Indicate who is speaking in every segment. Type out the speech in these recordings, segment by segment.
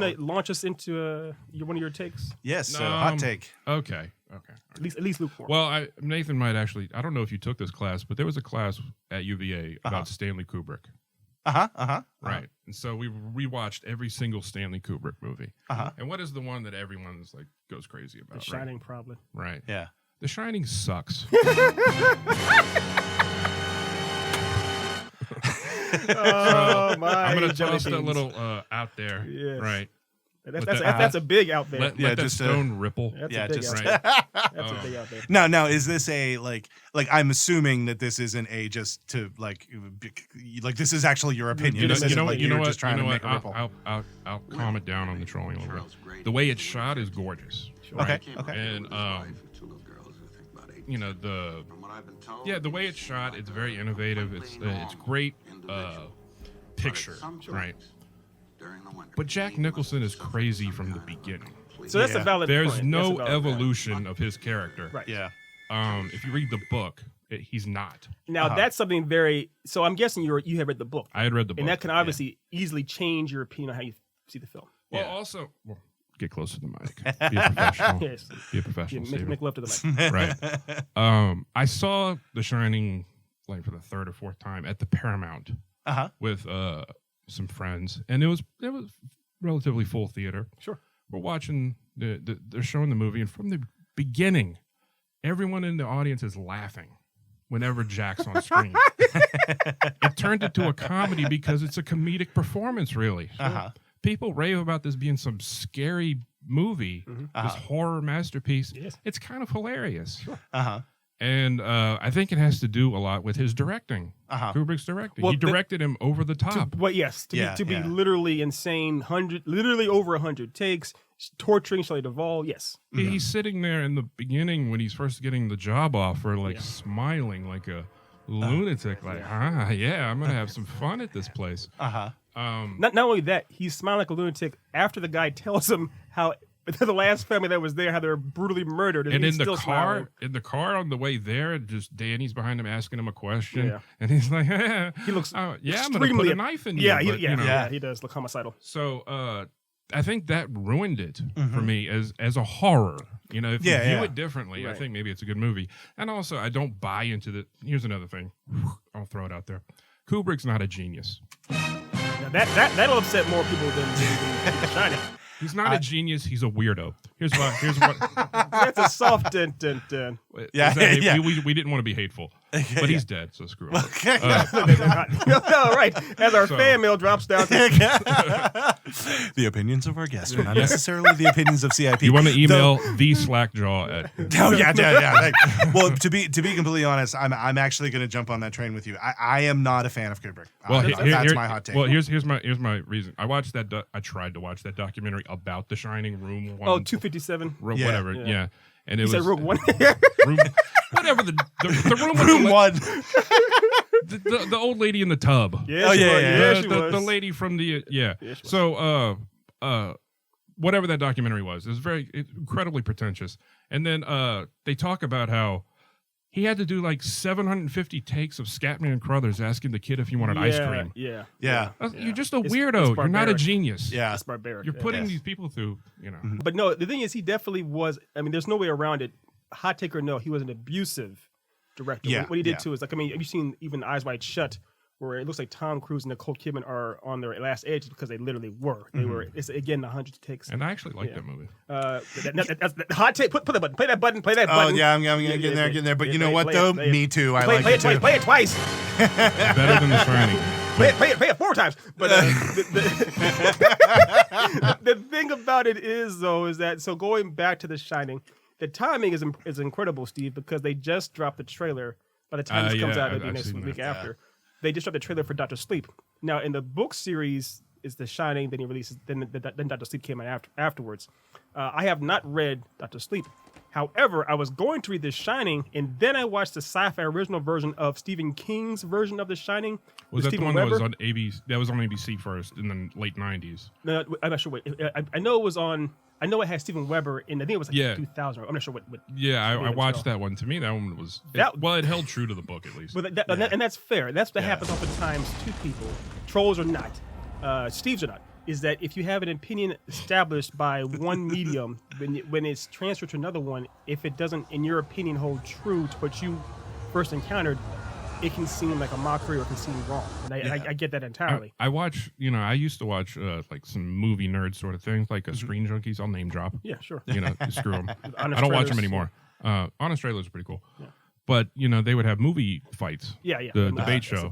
Speaker 1: want to launch us into one of your takes?
Speaker 2: Yes, hot take.
Speaker 3: Okay.
Speaker 1: At least lukewarm.
Speaker 3: Well, Nathan might actually. I don't know if you took this class, but there was a class at UVA about Stanley Kubrick. Right. And so we rewatched every single Stanley Kubrick movie. And what is the one that everyone's like goes crazy about?
Speaker 1: The Shining, probably.
Speaker 3: Right.
Speaker 2: Yeah.
Speaker 3: The Shining sucks.
Speaker 1: Oh my!
Speaker 3: I'm gonna toss that little out there.
Speaker 1: Yes.
Speaker 3: Right.
Speaker 1: That's a big out there.
Speaker 3: Let that stone ripple.
Speaker 1: That's
Speaker 2: Yeah,
Speaker 1: a big
Speaker 2: just
Speaker 1: out there. That's a big out there.
Speaker 2: Now, is this a like? I'm assuming that this isn't a just to like this is actually your opinion. This isn't like you're just trying to make a ripple.
Speaker 3: I'll calm it down on the trolling a little bit. The way it's shot is gorgeous.
Speaker 2: Okay.
Speaker 3: And you know the way it's shot, it's very innovative. It's great picture, right? But Jack Nicholson is crazy from the beginning.
Speaker 1: So that's a valid
Speaker 3: There's
Speaker 1: point.
Speaker 3: no evolution of his character.
Speaker 1: Right.
Speaker 2: Yeah.
Speaker 3: If you read the book, he's not.
Speaker 1: Now that's something very. So I'm guessing you have read the book.
Speaker 3: I had read the book,
Speaker 1: and that can obviously easily change your opinion on how you see the film.
Speaker 3: Well, get close to the mic. Be a professional.
Speaker 1: Yes.
Speaker 3: Be a professional.
Speaker 1: Make love to the mic.
Speaker 3: Right. I saw The Shining like for the third or fourth time at the Paramount with some friends, and it was relatively full theater.
Speaker 1: Sure.
Speaker 3: We're watching they're showing the movie, and from the beginning, everyone in the audience is laughing whenever Jack's on screen. It turned into a comedy because it's a comedic performance, really. People rave about this being some scary movie, this horror masterpiece.
Speaker 1: Yes.
Speaker 3: It's kind of hilarious.
Speaker 1: Sure.
Speaker 3: And I think it has to do a lot with his directing, Kubrick's directing.
Speaker 1: Well,
Speaker 3: he directed him over the top.
Speaker 1: To be literally insane, literally over 100 takes, torturing Shelley Duvall. Yes,
Speaker 3: He's sitting there in the beginning when he's first getting the job offer, like smiling like a lunatic, like, I'm gonna have some fun at this place.
Speaker 1: Not only that, he's smiling like a lunatic after the guy tells him how the last family that was there, how they were brutally murdered,
Speaker 3: and
Speaker 1: he's
Speaker 3: in
Speaker 1: still smiling.
Speaker 3: the car on the way there, just Danny's behind him asking him a question, and he's like,
Speaker 1: he looks
Speaker 3: I'm gonna put a knife in you.
Speaker 1: He does look homicidal.
Speaker 3: So I think that ruined it for me as a horror. You know, if you view it differently, I think maybe it's a good movie. And also, I don't buy into the. Here's another thing. I'll throw it out there. Kubrick's not a genius.
Speaker 1: Now that'll upset more people than Shining.
Speaker 3: He's not a genius. He's a weirdo. Here's what.
Speaker 1: That's a soft dun dun dun.
Speaker 3: We didn't want to be hateful, but he's dead, so screw it.
Speaker 2: Okay.
Speaker 1: Right. As our fan mail drops down.
Speaker 2: The opinions of our guests are not necessarily the opinions of CIP.
Speaker 3: You want to email theslackjaw at?
Speaker 2: Well, to be completely honest, I'm actually going to jump on that train with you. I am not a fan of Kubrick.
Speaker 3: Well,
Speaker 2: that's my hot take.
Speaker 3: Well, here's my reason. I watched that. I tried to watch that documentary about The Shining, Room 1.
Speaker 1: 257.
Speaker 3: Whatever. Yeah. And it
Speaker 1: you
Speaker 3: was
Speaker 1: said Room 1.
Speaker 3: whatever the room.
Speaker 2: Room 1.
Speaker 3: The old lady in the tub. The lady from the So whatever that documentary was, it was incredibly pretentious. And then they talk about how he had to do like 750 takes of Scatman and Crothers asking the kid if he wanted ice cream.
Speaker 1: Yeah.
Speaker 3: You're just a weirdo. You're not a genius.
Speaker 2: Yeah.
Speaker 1: It's barbaric.
Speaker 3: You're putting these people through,
Speaker 1: But no, the thing is, he definitely was. I mean, there's no way around it. Hot take or no, he was an abusive director.
Speaker 2: Yeah.
Speaker 1: What he did too is, like, I mean, have you seen even Eyes Wide Shut, where it looks like Tom Cruise and Nicole Kidman are on their last edge because they literally were. They were. It's again 100 takes.
Speaker 3: And I actually like that movie.
Speaker 1: That's hot take. Put the button. Play that button. Play that button.
Speaker 2: Oh yeah, I'm gonna get there. But you know what though? Me too. I like it too.
Speaker 1: Play it twice.
Speaker 3: Better than The Shining.
Speaker 1: Play it 4 times. But the thing about it is that so going back to The Shining, the timing is incredible, Steve, because they just dropped the trailer. By the time this comes out, it'll be next week after. They just dropped the trailer for Dr. Sleep. Now, in the book series, is The Shining. Then he releases. Then Dr. Sleep came out afterwards. I have not read Dr. Sleep. However, I was going to read The Shining, and then I watched the sci-fi original version of Stephen King's version of The Shining.
Speaker 3: Was that
Speaker 1: Steven
Speaker 3: the one
Speaker 1: Weber.
Speaker 3: that was on ABC? That was on ABC first in the late 90s.
Speaker 1: No, I'm not sure. Wait, I know it was on. I know it had Steven Weber, and I think it was like 2000. I'm not sure what.
Speaker 3: I watched that one. To me, that one was it held true to the book at least.
Speaker 1: But and that's fair. That's what happens oftentimes to people, trolls or not, Steve's or not. is that if you have an opinion established by one medium, when it's transferred to another one, if it doesn't, in your opinion, hold true to what you first encountered, it can seem like a mockery or it can seem wrong. And I get that entirely.
Speaker 3: I watch, I used to watch like some movie nerd sort of things, like Screen Junkies. I'll name drop.
Speaker 1: Yeah, sure.
Speaker 3: Screw them. I
Speaker 1: Honest
Speaker 3: don't watch
Speaker 1: Trailers.
Speaker 3: them anymore. Honest Trailers are pretty cool. Yeah. But, they would have movie fights.
Speaker 1: Yeah.
Speaker 3: The debate show.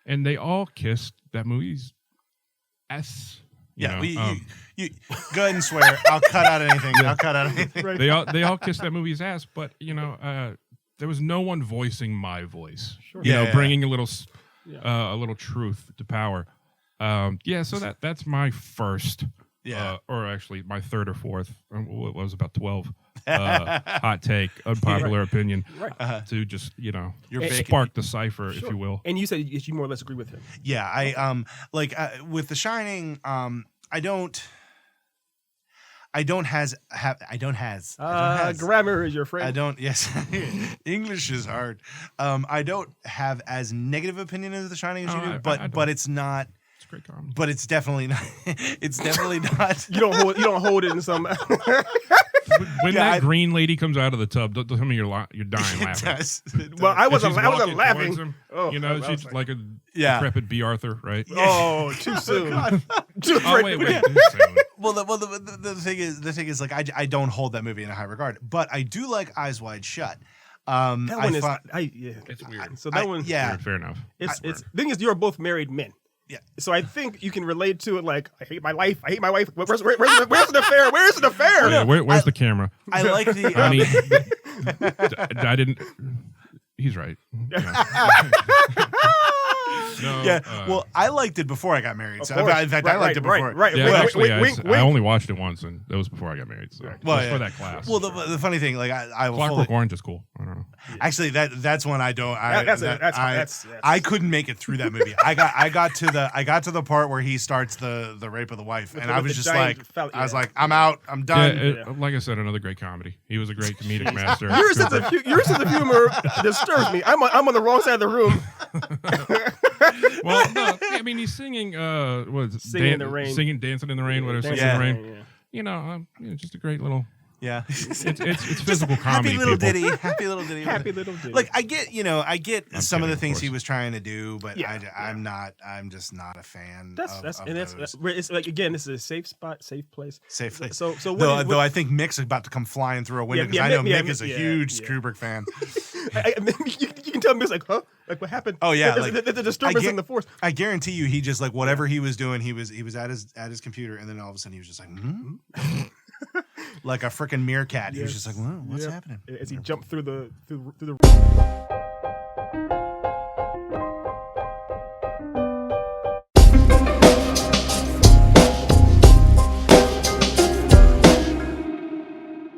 Speaker 3: And they all kissed that movie's S.
Speaker 2: You go ahead and swear. I'll cut out anything. I'll cut out anything.
Speaker 3: Right. They all kissed that movie's ass, but there was no one voicing my voice.
Speaker 1: Sure.
Speaker 3: Bringing a little truth to power. So that's my first. Or actually my third or fourth. It was about 12. Hot take, unpopular opinion.
Speaker 1: Right.
Speaker 3: To just spark the cipher, if you will.
Speaker 1: And you said you more or less agree with him.
Speaker 2: Yeah, I with The Shining, I don't
Speaker 1: grammar is your friend.
Speaker 2: Yes. English is hard. I don't have as negative opinion of The Shining as you do, but it's not.
Speaker 3: It's a great comedy.
Speaker 2: But it's definitely not. It's definitely not.
Speaker 1: You don't hold it in some.
Speaker 3: When that green lady comes out of the tub, don't tell me you're dying laughing.
Speaker 1: Well, I wasn't laughing.
Speaker 3: Him, she's like a decrepit B. Arthur, right?
Speaker 1: Oh, too soon.
Speaker 3: Wait.
Speaker 2: Well, the thing is, like, I don't hold that movie in a high regard, but I do like Eyes Wide Shut.
Speaker 1: That one it's
Speaker 3: weird.
Speaker 1: So that one,
Speaker 3: weird, fair enough.
Speaker 1: It's the thing is, you're both married men.
Speaker 2: Yeah.
Speaker 1: So I think you can relate to it. Like, I hate my life. Where's the affair? Where's the affair?
Speaker 3: Yeah, where's the camera?
Speaker 2: I like the.
Speaker 3: I didn't. He's right.
Speaker 2: Well, I liked it before I got married. So in fact, I liked it before.
Speaker 1: Right.
Speaker 3: Yeah, actually,
Speaker 1: wink.
Speaker 3: I only watched it once, and that was before I got married. So for that class.
Speaker 2: Well, the funny thing, like, I will.
Speaker 3: Clockwork Orange is cool. I don't know.
Speaker 2: Actually, that's one I don't. I couldn't make it through that movie. I got to the part where he starts the rape of the wife, and I was just like, I was like, I'm out. I'm done.
Speaker 3: Like I said, another great comedy. He was a great comedic master.
Speaker 1: Your sense of humor disturbs me. I'm on the wrong side of the room.
Speaker 3: Well, no, I mean, he's singing,
Speaker 1: Singing in the Rain.
Speaker 3: Dancing in the Rain, whatever, Singing in the Rain. Yeah. Just a great little.
Speaker 2: Yeah,
Speaker 3: it's physical comedy.
Speaker 2: Happy little ditty.
Speaker 1: Happy little ditty.
Speaker 2: Like, I get some of the things he was trying to do, but I'm just not a fan.
Speaker 1: It's like, again, this is a safe spot, safe place. So
Speaker 2: though I think Mick's about to come flying through a window because I know Mick is a huge Kubrick fan.
Speaker 1: You can tell Mick's like, huh? Like, what happened?
Speaker 2: Oh yeah,
Speaker 1: there's a disturbance in the force.
Speaker 2: I guarantee you, he just, like, whatever he was doing, he was at his computer, and then all of a sudden he was just like, like a freaking meerkat. He was just like, what's happening?
Speaker 1: As he jumped through the